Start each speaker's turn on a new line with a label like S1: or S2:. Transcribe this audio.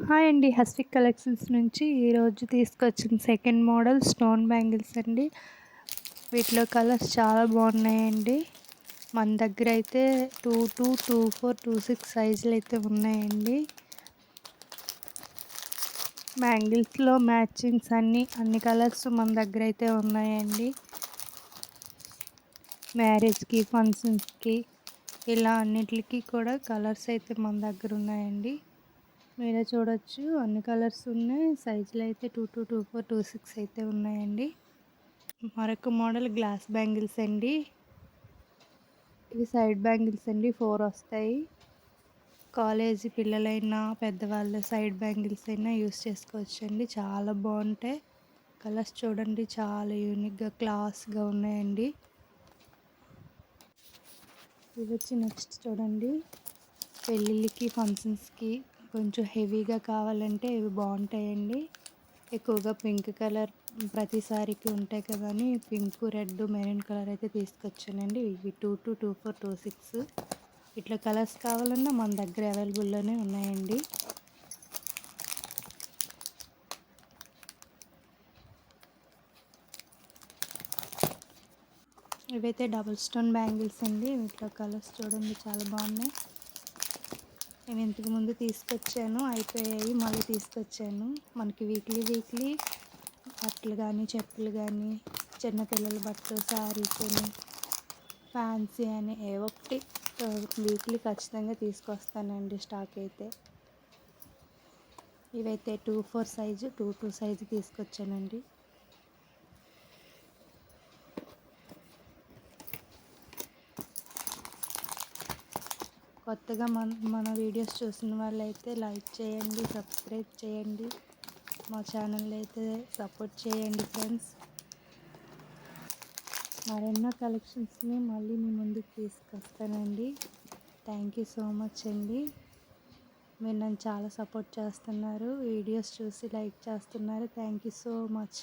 S1: Hi అండి. హస్విక్ collections నుంచి ఈరోజు తీసుకొచ్చిన సెకండ్ మోడల్ స్టోన్ బ్యాంగిల్స్ అండి. వీటిలో కలర్స్ చాలా బాగున్నాయండి. మన దగ్గర అయితే 22, 24, 26 సైజులు అయితే ఉన్నాయండి. బ్యాంగిల్స్లో మ్యాచింగ్స్ అన్ని కలర్స్ మన దగ్గర అయితే ఉన్నాయండి. మ్యారేజ్కి, ఫంక్షన్స్కి ఇలా అన్నిటికి కూడా కలర్స్ అయితే మన దగ్గర ఉన్నాయండి. మీరే చూడొచ్చు, అన్ని కలర్స్ ఉన్నాయి. సైజులు అయితే 22, 24, 26 అయితే ఉన్నాయండి. మరొక మోడల్ గ్లాస్ బ్యాంగిల్స్ అండి. ఇవి సైడ్ బ్యాంగిల్స్ అండి, 4 వస్తాయి. కాలేజీ పిల్లలైనా పెద్దవాళ్ళు సైడ్ బ్యాంగిల్స్ అయినా యూస్ చేసుకోవచ్చు అండి. చాలా బాగుంటాయి. కలర్స్ చూడండి, చాలా యూనిక్గా క్లాస్గా ఉన్నాయండి. ఇది వచ్చి నెక్స్ట్ చూడండి, పెళ్ళిళ్ళకి, ఫంక్షన్స్కి కొంచెం హెవీగా కావాలంటే ఇవి బాగుంటాయండి. ఎక్కువగా పింక్ కలర్ ప్రతిసారికి ఉంటాయి కదా అని పింక్, రెడ్, మెరూన్ కలర్ అయితే తీసుకొచ్చానండి. ఇవి 22, 24, 26 ఇట్లా కలర్స్ కావాలన్నా మన దగ్గర అవైలబుల్లోనే ఉన్నాయండి. ఇవైతే డబుల్ స్టోన్ బ్యాంగిల్స్ అండి. వీటిలో కలర్స్ చూడండి, చాలా బాగున్నాయి. నేను ఇంతకుముందు తీసుకొచ్చాను, అయిపోయాయి, మళ్ళీ తీసుకొచ్చాను. మనకి వీక్లీ బట్టలు కానీ, చెప్పులు కానీ, చిన్నపిల్లల బట్టలు, శారీస్ అని, ఫ్యాన్సీ అని ఏవో ఒకటి వీక్లీ ఖచ్చితంగా తీసుకొస్తానండి స్టాక్ అయితే. ఇవైతే 24 సైజు, 22 సైజు తీసుకొచ్చానండి. కొత్తగా మన వీడియోస్ చూసిన వాళ్ళైతే లైక్ చేయండి, సబ్స్క్రైబ్ చేయండి. మా ఛానల్ అయితే సపోర్ట్ చేయండి ఫ్రెండ్స్. మరెన్నో కలెక్షన్స్ని మళ్ళీ మీ ముందుకు తీసుకొస్తానండి. థ్యాంక్ యూ సో మచ్ అండి. మీరు నన్ను చాలా సపోర్ట్ చేస్తున్నారు, వీడియోస్ చూసి లైక్ చేస్తున్నారు. Thank you so much.